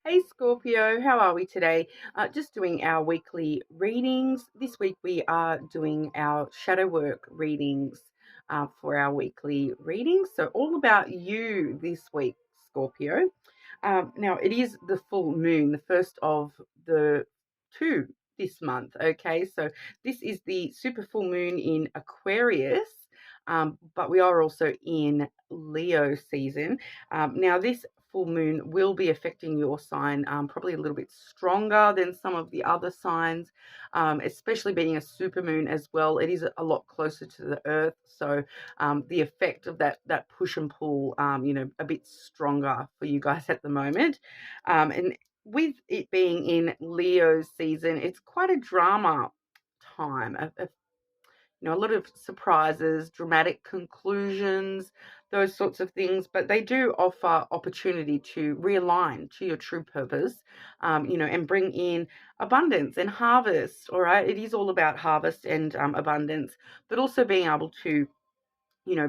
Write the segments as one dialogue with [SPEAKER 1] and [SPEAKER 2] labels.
[SPEAKER 1] Hey Scorpio, how are we today? Just doing our weekly readings. This week we are doing our shadow work readings for our weekly readings. So, all about you this week, Scorpio. Now, it is the full moon, the first of the two this month. Okay, so this is the super full moon in Aquarius. But we are also in Leo season. Now, this full moon will be affecting your sign probably a little bit stronger than some of the other signs, especially being a super moon as well. It is a lot closer to the earth, so the effect of that push and pull, a bit stronger for you guys at the moment. And with it being in Leo season, it's quite a drama time, a lot of surprises, dramatic conclusions, those sorts of things, but they do offer opportunity to realign to your true purpose, and bring in abundance and harvest. All right. It is all about harvest and abundance, but also being able to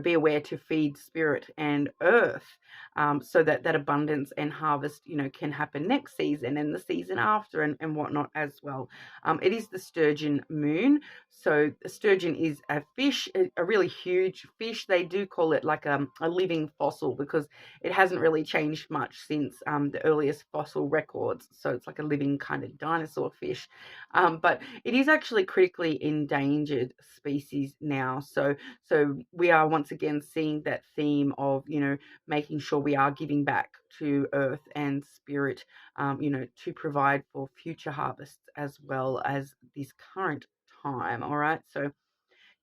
[SPEAKER 1] be aware to feed spirit and earth, so that that abundance and harvest, can happen next season and the season after, and whatnot as well. It is the sturgeon moon. So the sturgeon is a fish, a really huge fish. They do call it like a living fossil because it hasn't really changed much since the earliest fossil records. So it's like a living kind of dinosaur fish. But it is actually critically endangered species now. So we are once again seeing that theme of, making sure we are giving back to earth and spirit, to provide for future harvests as well as this current time. All right. So,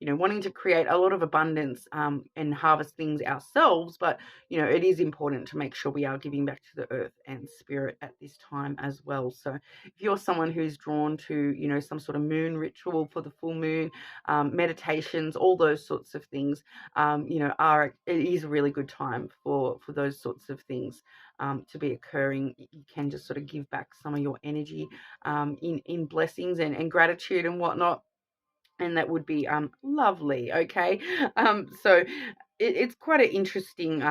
[SPEAKER 1] wanting to create a lot of abundance, and harvest things ourselves, but it is important to make sure we are giving back to the earth and spirit at this time as well. So, if you're someone who's drawn to, some sort of moon ritual for the full moon, meditations, all those sorts of things, it is a really good time for those sorts of things to be occurring. You can just sort of give back some of your energy, in blessings and gratitude and whatnot, and that would be lovely. Okay. So it's quite an interesting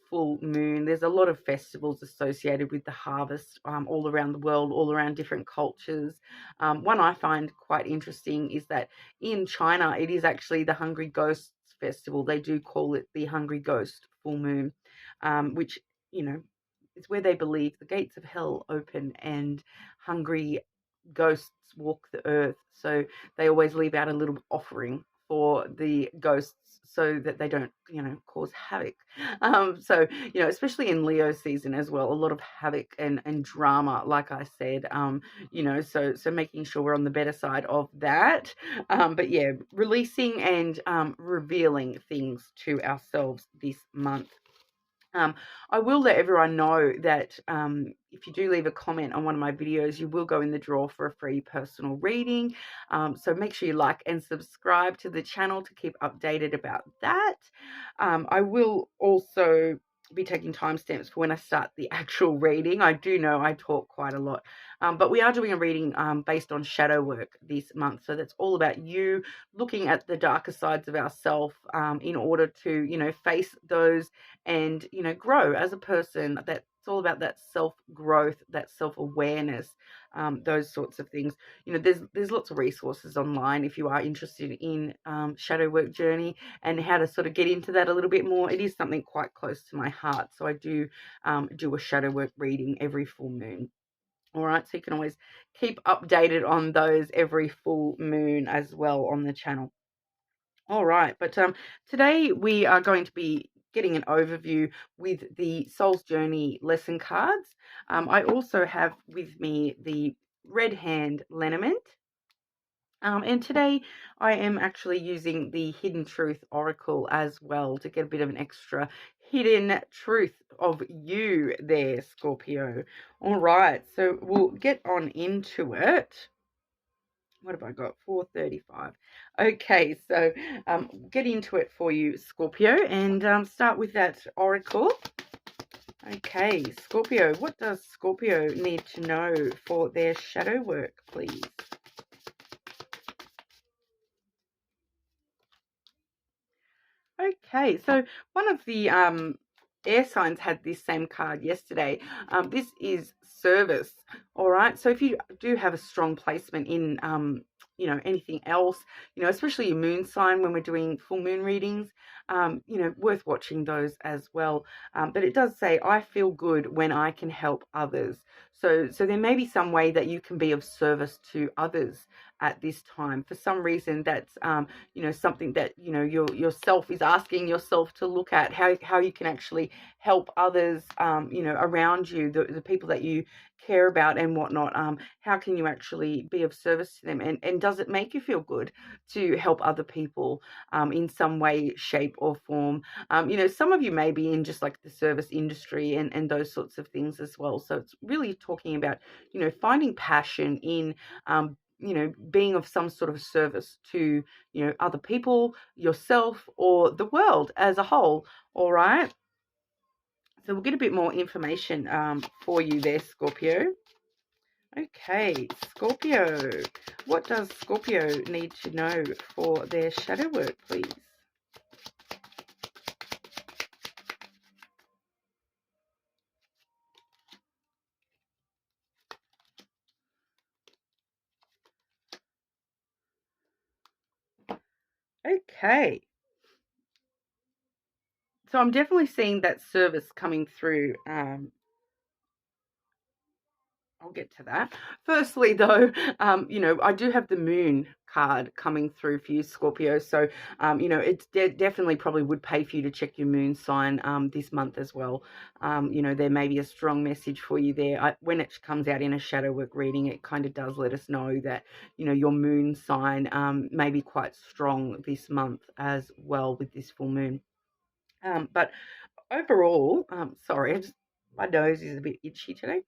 [SPEAKER 1] full moon. There's a lot of festivals associated with the harvest, all around the world, all around different cultures. One I find quite interesting is that in China it is actually the Hungry Ghosts Festival. They do call it the Hungry Ghost full moon, which, you know is where they believe the gates of hell open and hungry ghosts walk the earth. So they always leave out a little offering for the ghosts so that they don't, cause havoc. So, especially in Leo season as well, a lot of havoc and drama, like I said, so making sure we're on the better side of that. But yeah, releasing and revealing things to ourselves this month. Um, I will let everyone know that if you do leave a comment on one of my videos, you will go in the draw for a free personal reading. So make sure you like and subscribe to the channel to keep updated about that. I will also be taking timestamps for when I start the actual reading. I do know I talk quite a lot, but we are doing a reading based on shadow work this month. So that's all about you looking at the darker sides of ourself, in order to, face those and grow as a person. That's all about that self growth, that self awareness, those sorts of things. There's lots of resources online if you are interested in shadow work journey and how to sort of get into that a little bit more. It is something quite close to my heart, so I do do a shadow work reading every full moon. All right, so you can always keep updated on those every full moon as well on the channel. All right, but today we are going to be getting an overview with the Soul's Journey lesson cards. I also have with me the Red Hand Lenormand. And today I am actually using the Hidden Truth Oracle as well to get a bit of an extra hidden truth of you there, Scorpio. All right, so we'll get on into it. What have I got? 4:35. Okay, so get into it for you, Scorpio, and start with that oracle. Okay, Scorpio, what does Scorpio need to know for their shadow work, please? Okay, so one of the air signs had this same card yesterday. This is service. All right. So if you do have a strong placement in, anything else, especially your moon sign when we're doing full moon readings, worth watching those as well. But it does say, I feel good when I can help others. So there may be some way that you can be of service to others at this time. For some reason, that's something that yourself is asking yourself to look at, how you can actually help others, around you, the people that you care about and whatnot. How can you actually be of service to them, and does it make you feel good to help other people in some way, shape, or form? Some of you may be in just like the service industry and those sorts of things as well. So it's really talking about finding passion in being of some sort of service to other people, yourself, or the world as a whole. All right. So we'll get a bit more information for you there, Scorpio. Okay, Scorpio. What does Scorpio need to know for their shadow work, please? Okay. So I'm definitely seeing that service coming through. I'll get to that. Firstly, though, I do have the moon card coming through for you, Scorpio. So, it's definitely probably would pay for you to check your moon sign this month as well. There may be a strong message for you there. When it comes out in a shadow work reading, it kind of does let us know that, your moon sign may be quite strong this month as well with this full moon. But overall, sorry, my nose is a bit itchy today.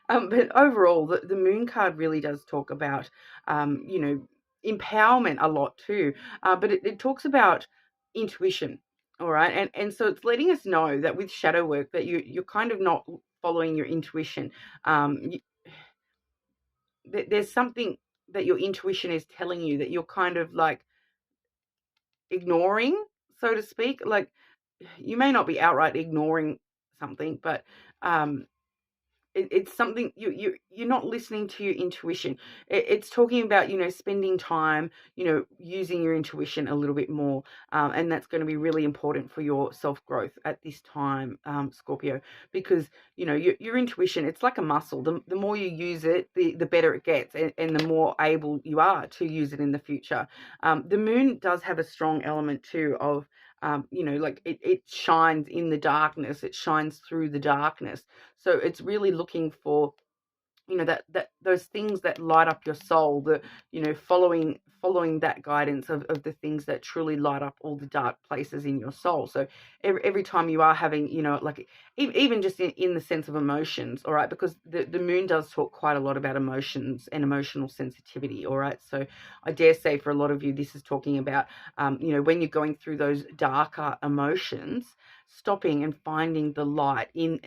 [SPEAKER 1] But overall, the moon card really does talk about, empowerment a lot too. But it talks about intuition. All right. And so it's letting us know that with shadow work that you're kind of not following your intuition. You, there's something that your intuition is telling you that you're kind of like ignoring, so to speak. Like you may not be outright ignoring something, but it's something you're not listening to your intuition. It's talking about spending time using your intuition a little bit more, and that's going to be really important for your self growth at this time, Scorpio, because your intuition, it's like a muscle. The more you use it, the better it gets, and the more able you are to use it in the future. The moon does have a strong element too of like it shines in the darkness, it shines through the darkness. So it's really looking for that those things that light up your soul, the following that guidance of the things that truly light up all the dark places in your soul. So every time you are having like even just in the sense of emotions, all right, because the moon does talk quite a lot about emotions and emotional sensitivity, all right. So I dare say for a lot of you this is talking about when you're going through those darker emotions, stopping and finding the light in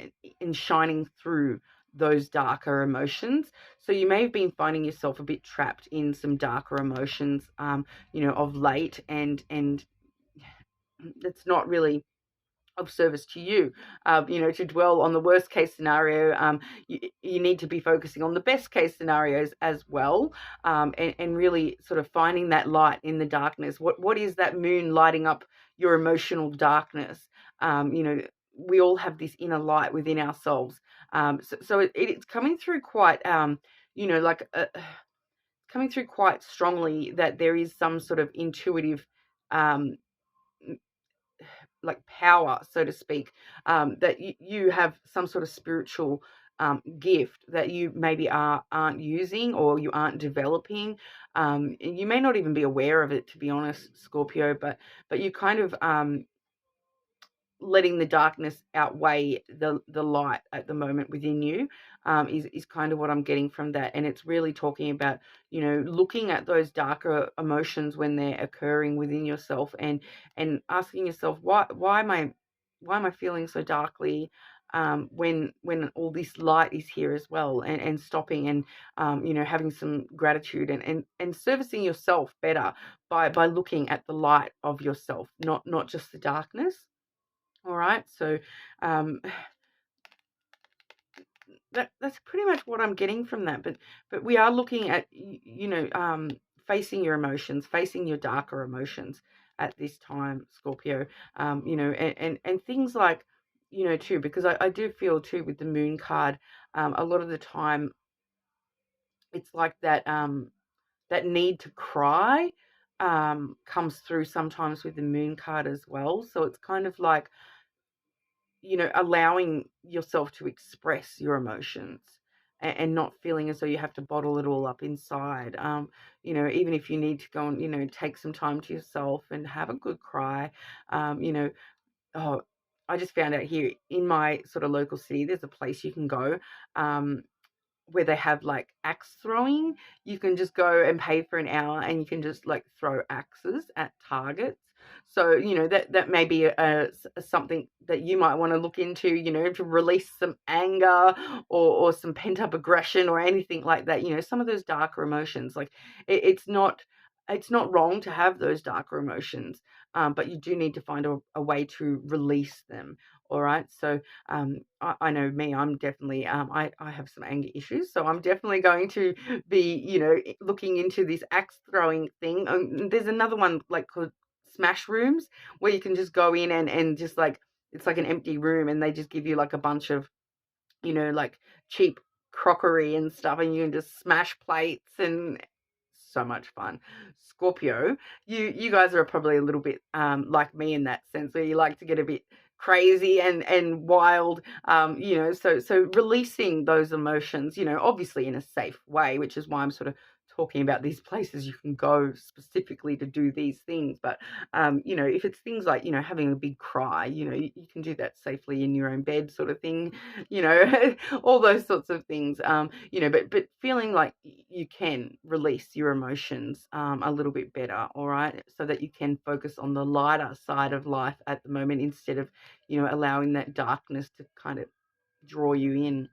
[SPEAKER 1] shining through those darker emotions. So you may have been finding yourself a bit trapped in some darker emotions, of late, and it's not really of service to you, to dwell on the worst case scenario. You need to be focusing on the best case scenarios as well, and really sort of finding that light in the darkness. What is that moon lighting up your emotional darkness? We all have this inner light within ourselves. So it's coming through quite, like coming through quite strongly that there is some sort of intuitive, um, like power, so to speak, that you have some sort of spiritual gift that you maybe aren't using or you aren't developing. You may not even be aware of it, to be honest, Scorpio, but you kind of letting the darkness outweigh the light at the moment within you, is kind of what I'm getting from that. And it's really talking about looking at those darker emotions when they're occurring within yourself, and asking yourself, why am I feeling so darkly, when all this light is here as well, and stopping and having some gratitude, and servicing yourself better by looking at the light of yourself, not just the darkness. All right, so um, that's pretty much what I'm getting from that. But we are looking at facing your emotions, facing your darker emotions at this time, Scorpio. And things like too, because I do feel too with the Moon card, a lot of the time it's like that need to cry comes through sometimes with the Moon card as well. So it's kind of like allowing yourself to express your emotions and not feeling as though you have to bottle it all up inside. Even if you need to go and, take some time to yourself and have a good cry. Oh, I just found out here in my sort of local city, there's a place you can go. Where they have like axe throwing. You can just go and pay for an hour and you can just like throw axes at targets. So, that may be something that you might want to look into, to release some anger or some pent up aggression or anything like that. Some of those darker emotions, like it's not wrong to have those darker emotions, but you do need to find a way to release them. All right. So I know me, I'm definitely, I have some anger issues. So I'm definitely going to be, looking into this axe throwing thing. There's another one like called smash rooms where you can just go in and just like, it's like an empty room and they just give you like a bunch of, like cheap crockery and stuff and you can just smash plates and so much fun. Scorpio, you guys are probably a little bit like me in that sense, where you like to get a bit crazy and wild. So releasing those emotions, obviously in a safe way, which is why I'm sort of talking about these places you can go specifically to do these things. But if it's things like having a big cry, you can do that safely in your own bed, sort of thing. All those sorts of things. But feeling like you can release your emotions a little bit better, all right, so that you can focus on the lighter side of life at the moment instead of allowing that darkness to kind of draw you in.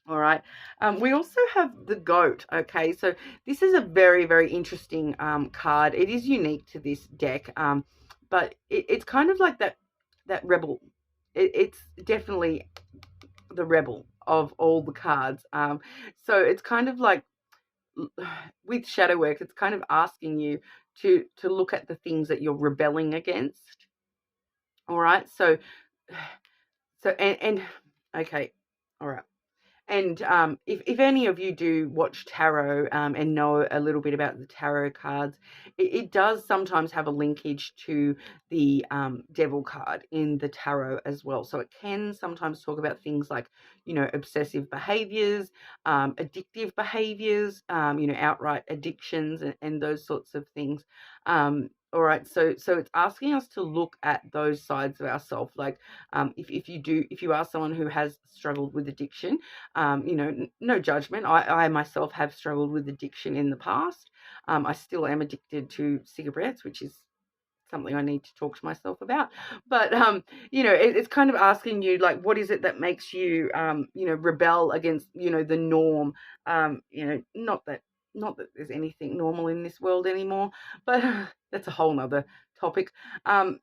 [SPEAKER 1] All right. We also have the goat. Okay, so this is a very, very interesting card. It is unique to this deck, but it's kind of like that rebel. It's definitely the rebel of all the cards. So it's kind of like with shadow work, it's kind of asking you to look at the things that you're rebelling against. All right. And okay. All right. And if any of you do watch tarot and know a little bit about the tarot cards, it does sometimes have a linkage to the devil card in the tarot as well. So it can sometimes talk about things like, obsessive behaviors, addictive behaviors, outright addictions and those sorts of things. All right, so it's asking us to look at those sides of ourselves. Like if you are someone who has struggled with addiction, no judgment. I myself have struggled with addiction in the past. I still am addicted to cigarettes, which is something I need to talk to myself about. But it's kind of asking you, like, what is it that makes you rebel against the norm. Not that there's anything normal in this world anymore, but that's a whole nother topic. But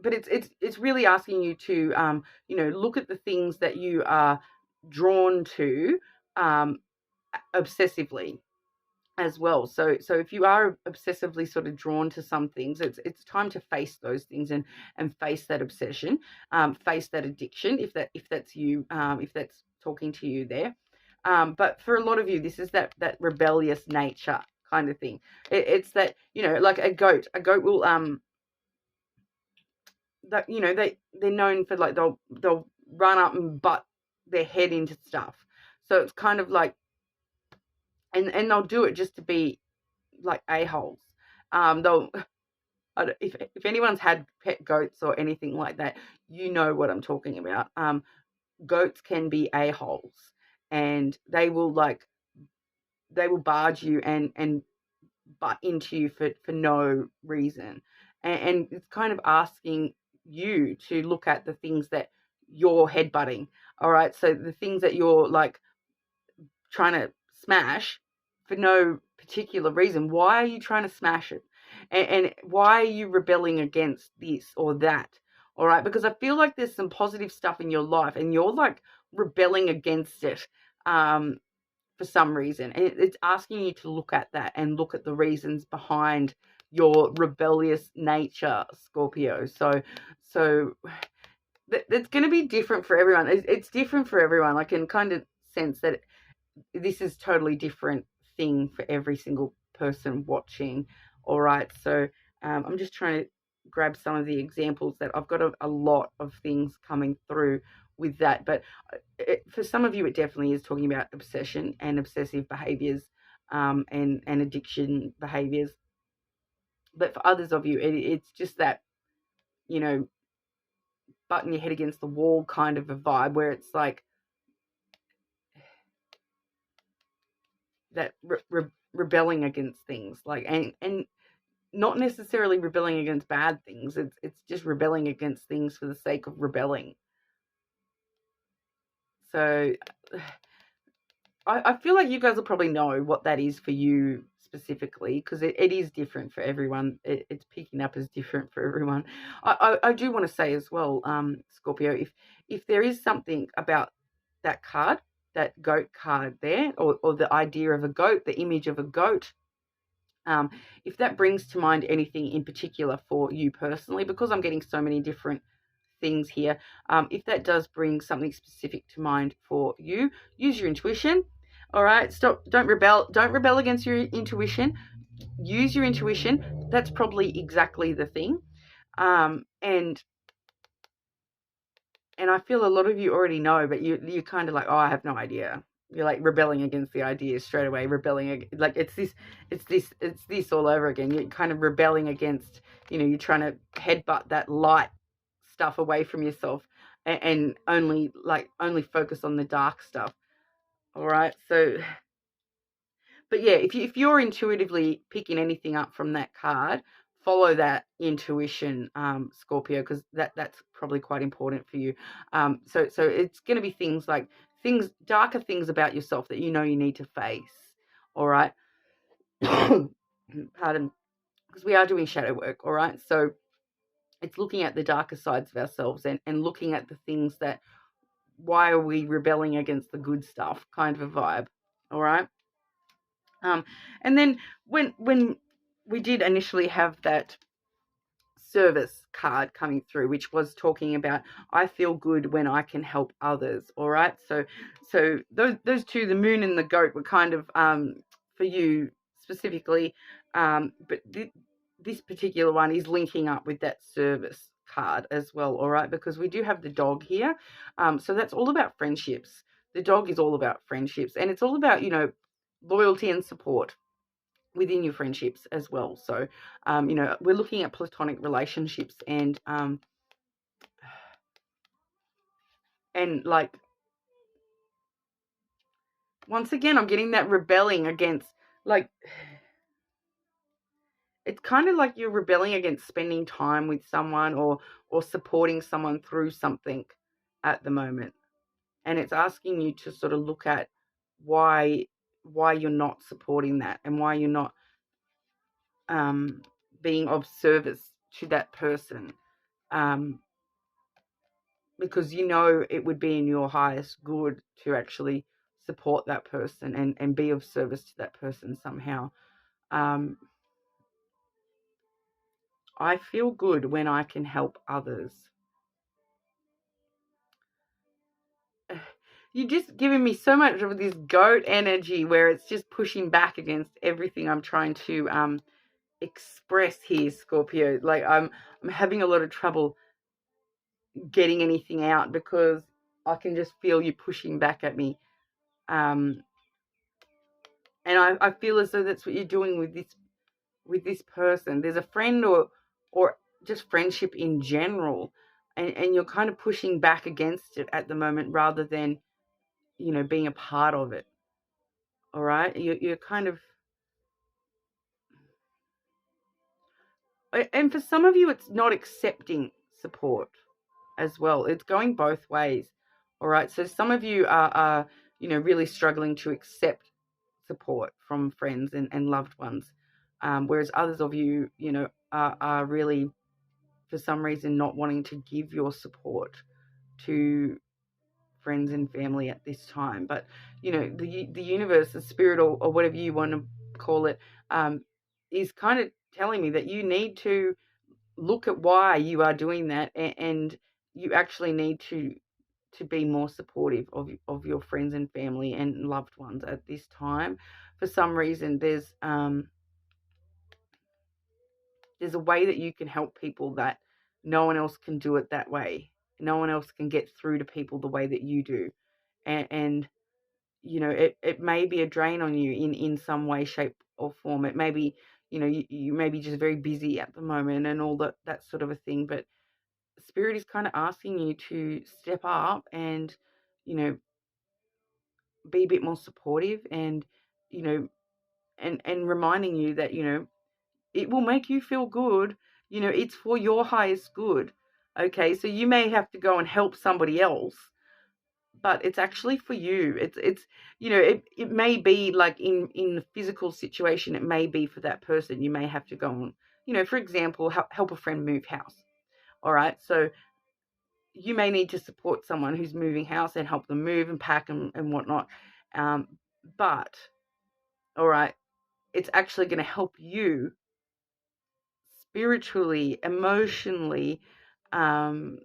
[SPEAKER 1] it's really asking you to look at the things that you are drawn to obsessively as well. So if you are obsessively sort of drawn to some things, it's time to face those things and face that obsession, face that addiction, if that's you, if that's talking to you there. But for a lot of you, this is that rebellious nature kind of thing. It's that, like a goat will that they're known for, like, they'll run up and butt their head into stuff. So it's kind of like, and they'll do it just to be like a-holes. They'll if anyone's had pet goats or anything like that, you know what I'm talking about. Goats can be a-holes, and they will barge you and butt into you for no reason. And it's kind of asking you to look at the things that you're headbutting. All right, so the things that you're like trying to smash for no particular reason. Why are you trying to smash it? And why are you rebelling against this or that? all right? Because I feel like there's some positive stuff in your life and you're like rebelling against it for some reason. And it's asking you to look at that and look at the reasons behind your rebellious nature, Scorpio. So it's going to be different for everyone. It's different for everyone. I can kind of sense that this is totally different thing for every single person watching. All right. So I'm just trying to grab some of the examples that I've got a lot of things coming through with that. But for some of you, it definitely is talking about obsession and obsessive behaviors and addiction behaviors. But for others of you, it's just that, button your head against the wall kind of a vibe where it's like that rebelling against things, like and not necessarily rebelling against bad things. It's just rebelling against things for the sake of rebelling. So I feel like you guys will probably know what that is for you specifically, because it is different for everyone. It's picking up as different for everyone. I do want to say as well, Scorpio, if there is something about that card, that goat card there, or the idea of a goat, the image of a goat, if that brings to mind anything in particular for you personally, because I'm getting so many different things here, if that does bring something specific to mind for you, use your intuition. All right, don't rebel against your intuition. Use your intuition. That's probably exactly the thing. And I feel a lot of you already know, but you're kind of like, oh, I have no idea. You're like rebelling against the ideas straight away, like it's this all over again. You're kind of rebelling against, you're trying to headbutt that light stuff away from yourself and only focus on the dark stuff. All right. So, but yeah, if you're intuitively picking anything up from that card, follow that intuition, Scorpio, because that's probably quite important for you. So it's going to be things like darker things about yourself that you need to face. All right. Pardon, because we are doing shadow work. All right. So it's looking at the darker sides of ourselves and looking at the things that, why are we rebelling against the good stuff, kind of a vibe. All right. And then when we did initially have that service card coming through, which was talking about, I feel good when I can help others. All right. So those two, the moon and the goat, were kind of for you specifically. But this particular one is linking up with that service card as well. All right. Because we do have the dog here. So that's all about friendships. The dog is all about friendships, and it's all about, loyalty and support within your friendships as well. So, we're looking at platonic relationships and like, once again, I'm getting that rebelling against, like, it's kind of like you're rebelling against spending time with someone or supporting someone through something at the moment. And it's asking you to sort of look at why you're not supporting that and why you're not being of service to that person, because it would be in your highest good to actually support that person and be of service to that person somehow. I feel good when I can help others. You're just giving me so much of this goat energy where it's just pushing back against everything I'm trying to express here, Scorpio. Like, I'm having a lot of trouble getting anything out because I can just feel you pushing back at me. And I feel as though that's what you're doing with this person. There's a friend or just friendship in general, and you're kind of pushing back against it at the moment rather than, being a part of it. All right? You're kind of... And for some of you, it's not accepting support as well. It's going both ways. All right? So some of you are really struggling to accept support from friends and loved ones, whereas others of you, are really for some reason not wanting to give your support to friends and family at this time. But the universe, the spirit, or whatever you want to call it, is kind of telling me that you need to look at why you are doing that, and you actually need to be more supportive of your friends and family and loved ones at this time. For some reason, there's a way that you can help people that no one else can do it that way. No one else can get through to people the way that you do. And it may be a drain on you in some way, shape, or form. It may be, you may be just very busy at the moment and all that sort of a thing. But Spirit is kind of asking you to step up and, be a bit more supportive, and, and reminding you that, it will make you feel good. It's for your highest good. Okay, so you may have to go and help somebody else, but it's actually for you. It's it may be like in the physical situation, it may be for that person. You may have to go and, for example, help a friend move house. All right, so you may need to support someone who's moving house and help them move and pack and whatnot. But all right, it's actually going to help you spiritually, emotionally, in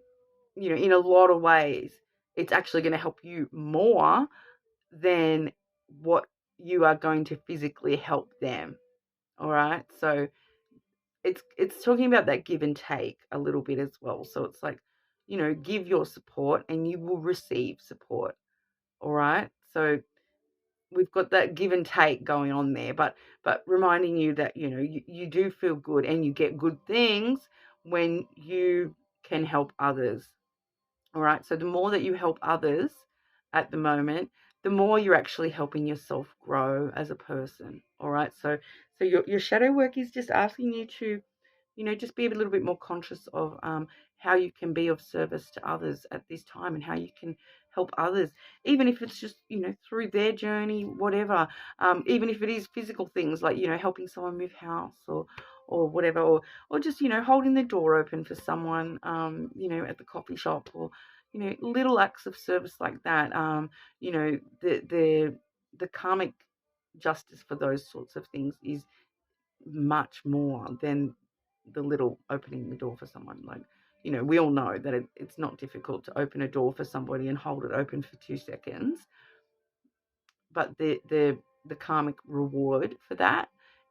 [SPEAKER 1] a lot of ways. It's actually going to help you more than what you are going to physically help them. All right. So it's talking about that give and take a little bit as well. So it's like, give your support and you will receive support. All right. So we've got that give and take going on there, but reminding you that, you do feel good and you get good things when you can help others. All right. So the more that you help others at the moment, the more you're actually helping yourself grow as a person. All right. So your shadow work is just asking you to, just be a little bit more conscious of how you can be of service to others at this time, and how you can help others, even if it's just, through their journey, whatever, even if it is physical things like, helping someone move house, or whatever, or just, holding the door open for someone, at the coffee shop, or, little acts of service like that. The karmic justice for those sorts of things is much more than the little opening the door for someone. Like, we all know that it's not difficult to open a door for somebody and hold it open for 2 seconds, but the karmic reward for that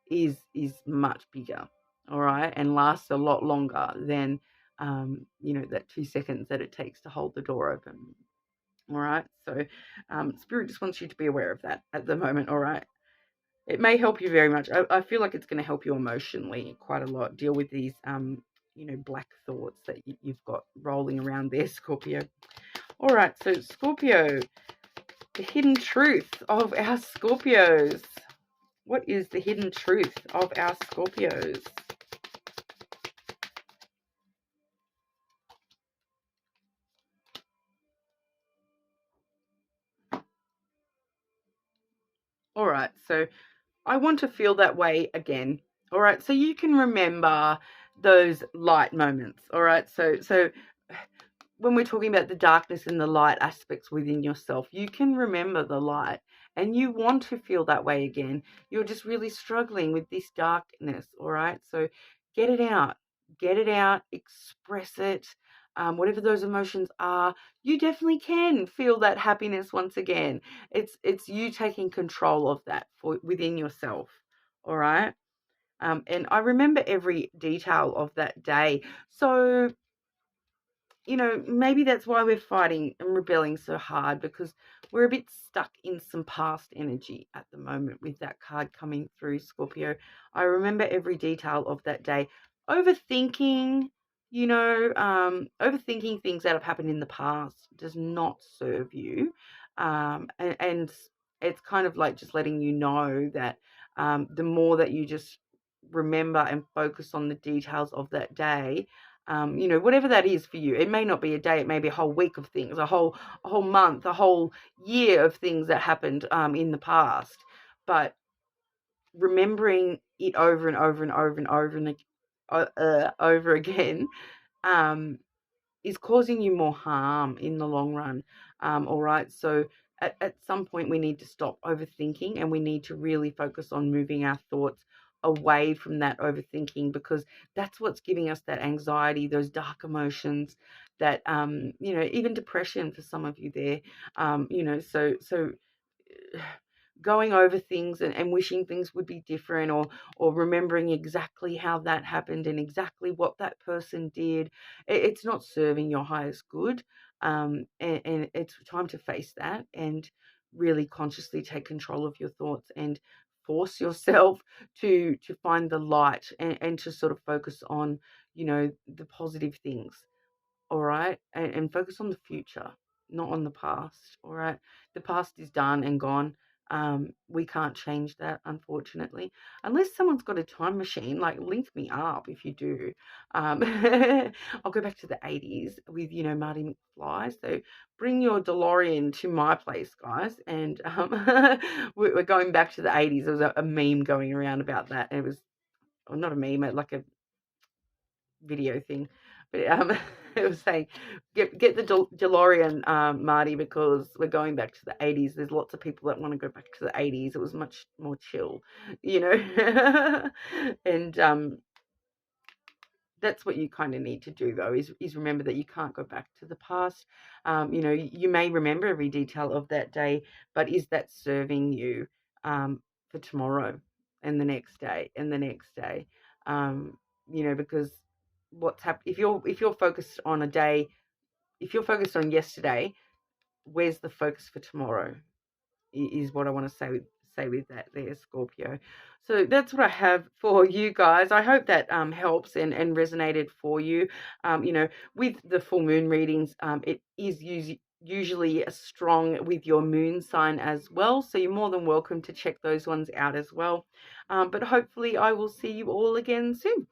[SPEAKER 1] is much bigger. All right, and lasts a lot longer than that 2 seconds that it takes to hold the door open. All right, so Spirit just wants you to be aware of that at the moment. All right, it may help you very much. I feel like it's going to help you emotionally quite a lot. Deal with these, black thoughts that you've got rolling around there, Scorpio. All right, so Scorpio, the hidden truth of our Scorpios. What is the hidden truth of our Scorpios? All right, so I want to feel that way again. All right, so you can remember those light moments. All right, so when we're talking about the darkness and the light aspects within yourself, you can remember the light, and you want to feel that way again. You're just really struggling with this darkness. All right, so get it out, express it. Whatever those emotions are, you definitely can feel that happiness once again. It's you taking control of that within yourself. All right. And I remember every detail of that day. So, maybe that's why we're fighting and rebelling so hard, because we're a bit stuck in some past energy at the moment with that card coming through, Scorpio. I remember every detail of that day. Overthinking, overthinking things that have happened in the past does not serve you. And it's kind of like just letting you know that the more that you just remember and focus on the details of that day, whatever that is for you. It may not be a day, it may be a whole week of things, a whole month, a whole year of things that happened in the past. But remembering it over and over and over and over and over again um, is causing you more harm in the long run. All right. So at some point, we need to stop overthinking, and we need to really focus on moving our thoughts away from that overthinking, because that's what's giving us that anxiety, those dark emotions, that, even depression for some of you there. So going over things, and wishing things would be different, or remembering exactly how that happened and exactly what that person did, it's not serving your highest good. And it's time to face that and really consciously take control of your thoughts, and force yourself to find the light, and to sort of focus on, the positive things. All right. And focus on the future, not on the past. All right. The past is done and gone. We can't change that, unfortunately, unless someone's got a time machine. Like, link me up if you do. I'll go back to the 80s with, Marty McFly. So bring your DeLorean to my place, guys. And we're going back to the 80s. There was a meme going around about that. And it was, or not a meme, like a video thing, but it was saying, get the DeLorean, Marty, because we're going back to the 80s. There's lots of people that want to go back to the 80s. It was much more chill, and that's what you kind of need to do, though, is remember that you can't go back to the past. You may remember every detail of that day, but is that serving you, for tomorrow and the next day and the next day? Because what's happened, if you're focused on a day, if you're focused on yesterday, where's the focus for tomorrow? Is what I want to say with that there, Scorpio. So that's what I have for you guys. I hope that helps and resonated for you. With the full moon readings, it is usually strong with your moon sign as well. So you're more than welcome to check those ones out as well. But hopefully I will see you all again soon.